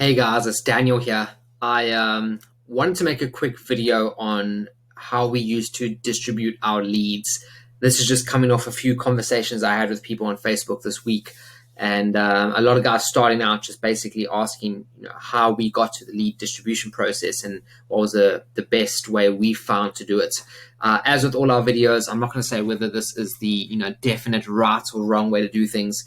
Hey guys, it's Daniel here. I wanted to make a quick video on how we used to distribute our leads. This is just coming off a few conversations I had with people on Facebook this week, and a lot of guys starting out just basically asking, how we got to the lead distribution process and what was the best way we found to do it. As with all our videos, I'm not going to say whether this is the definite right or wrong way to do things.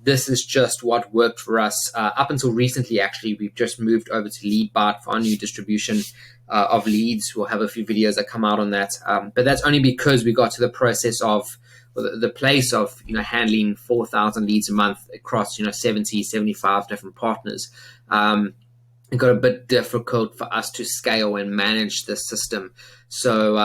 This is just what worked for us. Up until recently, actually, we've just moved over to LeadBot for our new distribution of leads. We'll have a few videos that come out on that. But that's only because we got to the process of the place of handling 4,000 leads a month across 70, 75 different partners. It got a bit difficult for us to scale and manage the system. So,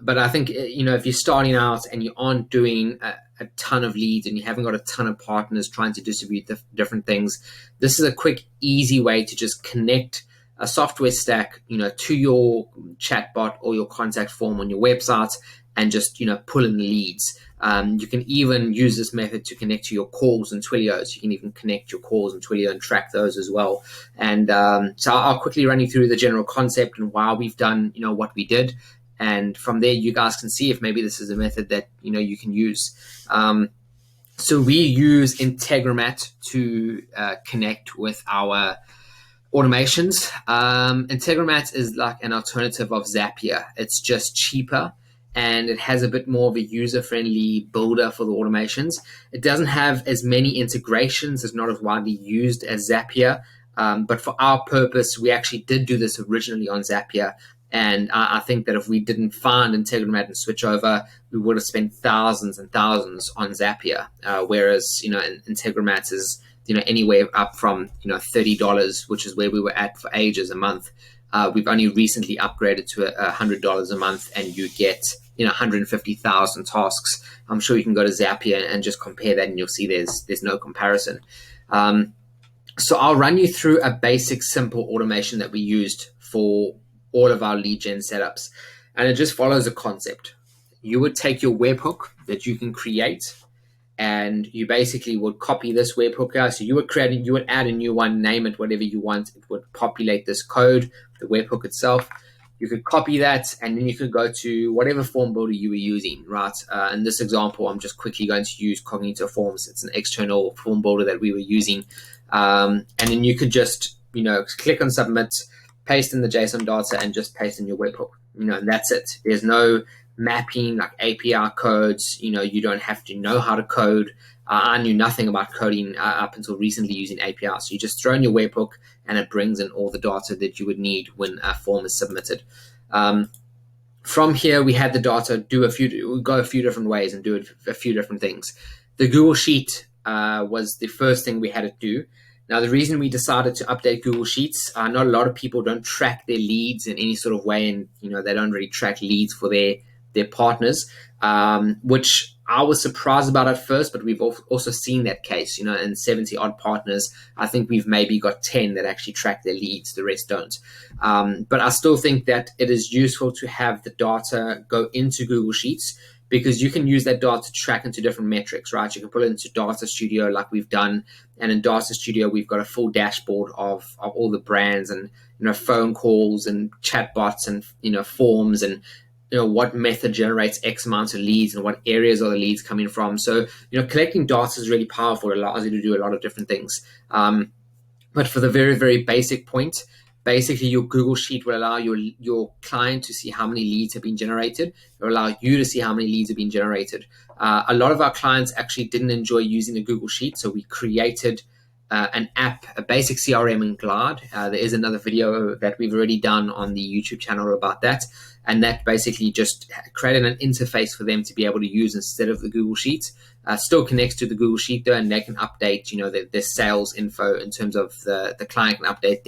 but I think if you're starting out and you aren't doing a ton of leads and you haven't got a ton of partners trying to distribute the different things, this is a quick, easy way to just connect a software stack, to your chatbot or your contact form on your website and just pull in the leads. You can even use this method to connect to your calls and Twilios. You can even connect your calls and Twilio and track those as well. And so I'll quickly run you through the general concept and why we've done what we did. And from there, you guys can see if maybe this is a method that you can use. So we use Integromat to connect with our automations. Integromat is like an alternative of Zapier. It's just cheaper and it has a bit more of a user-friendly builder for the automations. It doesn't have as many integrations. It's not as widely used as Zapier. But for our purpose, we actually did do this originally on Zapier. And I think that if we didn't find Integromat and switch over, we would have spent thousands and thousands on Zapier. Whereas, Integromat is, anywhere up from, $30, which is where we were at for ages a month. We've only recently upgraded to $100 a month, and you get 150,000 tasks. I'm sure you can go to Zapier and just compare that, and you'll see there's no comparison. So I'll run you through a basic, simple automation that we used for all of our lead gen setups, and it just follows a concept. You would take your webhook that you can create, and you basically would copy this webhook out. So you would add a new one, name it whatever you want. It would populate this code, the webhook itself. You could copy that, and then you could go to whatever form builder you were using, right? In this example, I'm just quickly going to use Cognito Forms. It's an external form builder that we were using. And then you could just, click on submit, paste in the JSON data, and just paste in your webhook. And that's it. There's no mapping like API codes. You don't have to know how to code. I knew nothing about coding up until recently using API. So you just throw in your webhook and it brings in all the data that you would need when a form is submitted. From here, we had the data go a few different ways and do a few different things. The Google Sheet was the first thing we had to do. Now, the reason we decided to update Google Sheets, not a lot of people don't track their leads in any sort of way, and they don't really track leads for their partners, which I was surprised about at first, but we've also seen that case. In 70 odd partners, I think we've maybe got 10 that actually track their leads, the rest don't. But I still think that it is useful to have the data go into Google Sheets, because you can use that data to track into different metrics, right? You can put it into Data Studio like we've done. And in Data Studio, we've got a full dashboard of all the brands and, phone calls and chatbots and, forms and, what method generates X amount of leads and what areas are the leads coming from. So, collecting data is really powerful. It allows you to do a lot of different things. But for the very, very basic point, basically, your Google Sheet will allow your client to see how many leads have been generated. It will allow you to see how many leads have been generated. A lot of our clients actually didn't enjoy using the Google Sheet, so we created an app, a basic CRM in Glide. There is another video that we've already done on the YouTube channel about that, and that basically just created an interface for them to be able to use instead of the Google Sheet. Still connects to the Google Sheet though, and they can update their sales info in terms of the client can update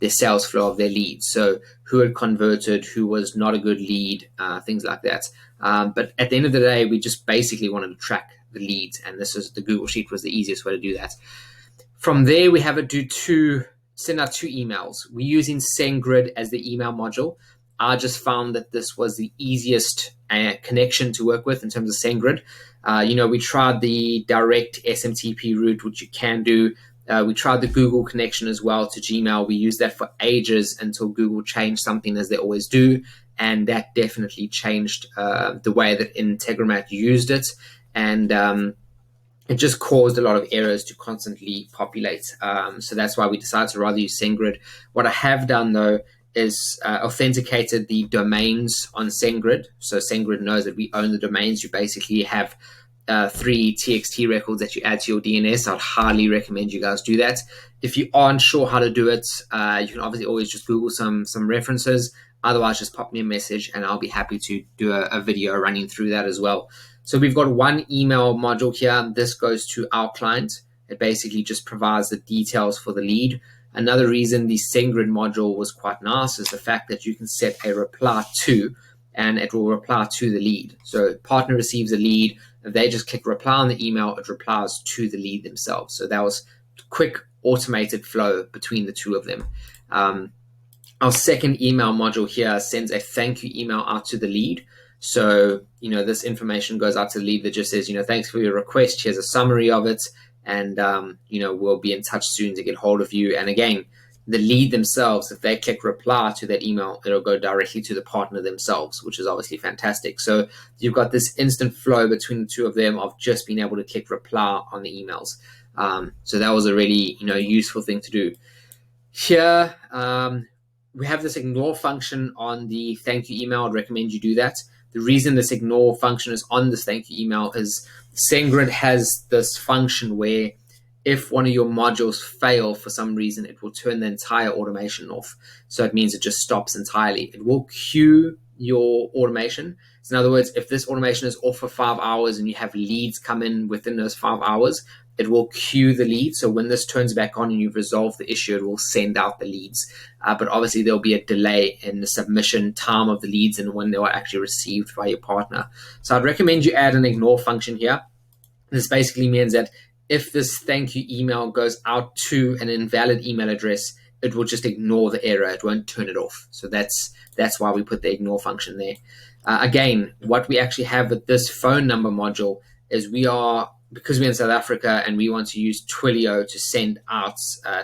their sales flow of their leads. So who had converted, who was not a good lead, things like that. But at the end of the day, we just basically wanted to track the leads, and the Google Sheet was the easiest way to do that. From there, we have it send out 2 emails. We're using Sendgrid as the email module. I just found that this was the easiest connection to work with in terms of Sendgrid. We tried the direct SMTP route, which you can do. We tried the Google connection as well to Gmail. We used that for ages until Google changed something, as they always do, and that definitely changed the way that Integromat used it, and it just caused a lot of errors to constantly populate. So that's why we decided to rather use Sendgrid. What I have done, though, is authenticated the domains on Sendgrid. So Sendgrid knows that we own the domains. You basically have 3 TXT records that you add to your DNS. I'd highly recommend you guys do that. If you aren't sure how to do it, you can obviously always just Google some references. Otherwise, just pop me a message and I'll be happy to do a video running through that as well. So we've got one email module here. This goes to our client. It basically just provides the details for the lead. Another reason the Sendgrid module was quite nice is the fact that you can set a reply to, and it will reply to the lead. So partner receives a lead. If they just click reply on the email, it replies to the lead themselves. So that was quick automated flow between the two of them. Our second email module here sends a thank you email out to the lead. So, this information goes out to the lead that just says, thanks for your request. Here's a summary of it. And, we'll be in touch soon to get hold of you. And again, the lead themselves, if they click reply to that email, it'll go directly to the partner themselves, which is obviously fantastic. So you've got this instant flow between the two of them of just being able to click reply on the emails. So that was a really, useful thing to do. Here, we have this ignore function on the thank you email. I'd recommend you do that. The reason this ignore function is on this thank you email is Sendgrid has this function where if one of your modules fail for some reason, it will turn the entire automation off. So it means it just stops entirely. It will queue your automation. So in other words, if this automation is off for 5 hours and you have leads come in within those 5 hours, it will queue the lead. So when this turns back on and you've resolved the issue, it will send out the leads. But obviously there'll be a delay in the submission time of the leads and when they are actually received by your partner. So I'd recommend you add an ignore function here. This basically means that if this thank you email goes out to an invalid email address, it will just ignore the error. It won't turn it off. So that's why we put the ignore function there. Again, what we actually have with this phone number module is because we're in South Africa and we want to use Twilio to send out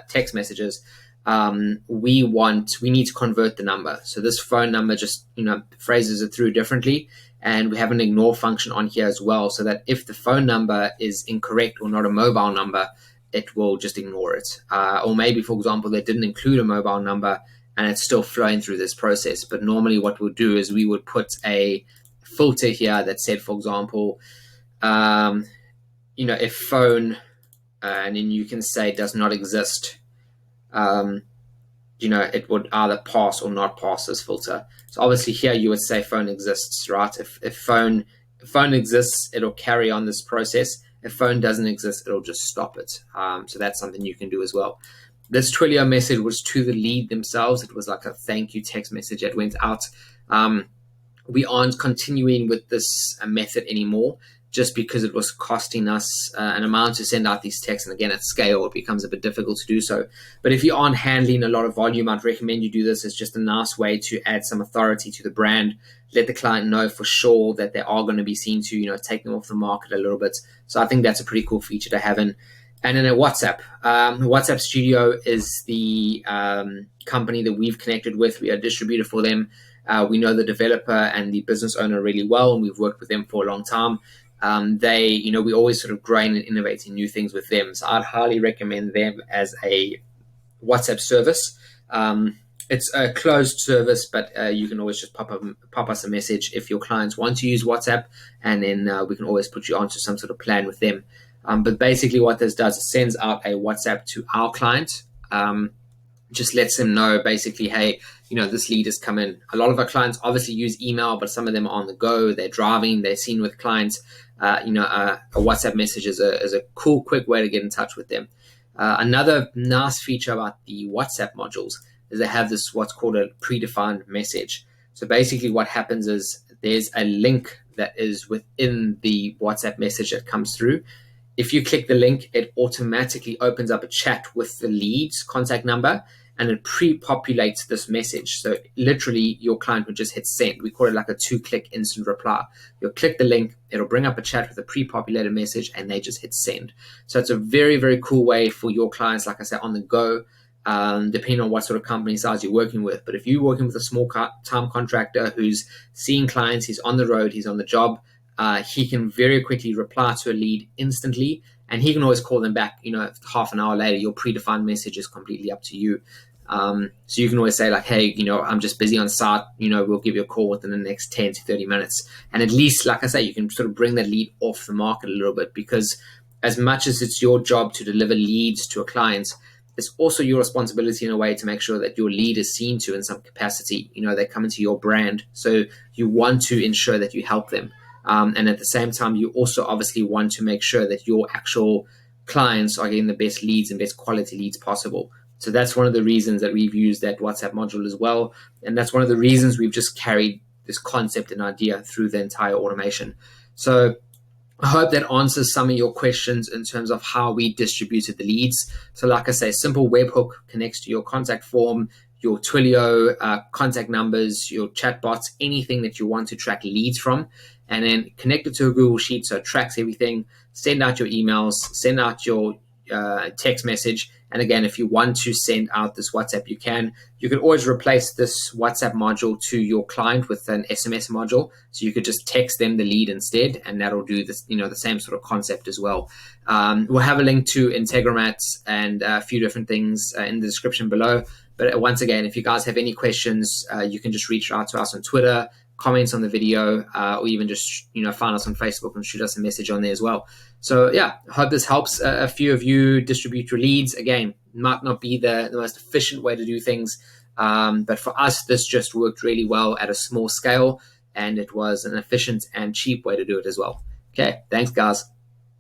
text messages, we need to convert the number. So this phone number just phrases it through differently. And we have an ignore function on here as well, so that if the phone number is incorrect or not a mobile number, it will just ignore it. Or maybe, for example, they didn't include a mobile number and it's still flowing through this process. But normally what we'll do is we would put a filter here that said, for example, if phone, and then you can say does not exist, it would either pass or not pass this filter. So obviously here you would say phone exists, right? If phone exists, it'll carry on this process. If phone doesn't exist, it'll just stop it. So that's something you can do as well. This Twilio message was to the lead themselves. It was like a thank you text message that went out. We aren't continuing with this method anymore, just because it was costing us an amount to send out these texts. And again, at scale, it becomes a bit difficult to do so. But if you aren't handling a lot of volume, I'd recommend you do this. It's just a nice way to add some authority to the brand, let the client know for sure that they are going to be seen to, take them off the market a little bit. So I think that's a pretty cool feature to have in. And then a WhatsApp. WhatsApp Studio is the company that we've connected with. We are a distributor for them. We know the developer and the business owner really well, and we've worked with them for a long time. We always sort of growing and innovating new things with them. So I'd highly recommend them as a WhatsApp service. It's a closed service, but you can always just pop us a message if your clients want to use WhatsApp, and then we can always put you onto some sort of plan with them. But basically what this does, it sends out a WhatsApp to our client, just lets them know basically, hey, this lead has come in. A lot of our clients obviously use email, but some of them are on the go, they're driving, they're seen with clients. A WhatsApp message is a cool, quick way to get in touch with them. Another nice feature about the WhatsApp modules is they have this what's called a predefined message. So basically what happens is there's a link that is within the WhatsApp message that comes through. If you click the link, it automatically opens up a chat with the lead's contact number, and it pre-populates this message. So literally your client would just hit send. We call it like a 2-click instant reply. You'll click the link, it'll bring up a chat with a pre-populated message, and they just hit send. So it's a very, very cool way for your clients, like I said, on the go, depending on what sort of company size you're working with. But if you're working with a small time contractor who's seeing clients, he's on the road, he's on the job, he can very quickly reply to a lead instantly, and he can always call them back, half an hour later. Your predefined message is completely up to you. So you can always say like, hey, I'm just busy on site, we'll give you a call within the next 10 to 30 minutes. And at least, like I say, you can sort of bring that lead off the market a little bit, because as much as it's your job to deliver leads to a client, it's also your responsibility in a way to make sure that your lead is seen to in some capacity. They come into your brand. So you want to ensure that you help them. And at the same time, you also obviously want to make sure that your actual clients are getting the best leads and best quality leads possible. So that's one of the reasons that we've used that WhatsApp module as well. And that's one of the reasons we've just carried this concept and idea through the entire automation. So I hope that answers some of your questions in terms of how we distributed the leads. So like I say, simple webhook connects to your contact form, your Twilio, contact numbers, your chatbots, anything that you want to track leads from, and then connect it to a Google Sheet so it tracks everything. Send out your emails, send out your text message. And again, if you want to send out this WhatsApp, you can. You can always replace this WhatsApp module to your client with an SMS module. So you could just text them the lead instead, and that'll do this, the same sort of concept as well. We'll have a link to Integromat and a few different things in the description below. But once again, if you guys have any questions, you can just reach out to us on Twitter, comments on the video, or even just find us on Facebook and shoot us a message on there as well. So yeah, I hope this helps a few of you distribute your leads. Again, might not be the most efficient way to do things, but for us, this just worked really well at a small scale, and it was an efficient and cheap way to do it as well. Okay, thanks guys.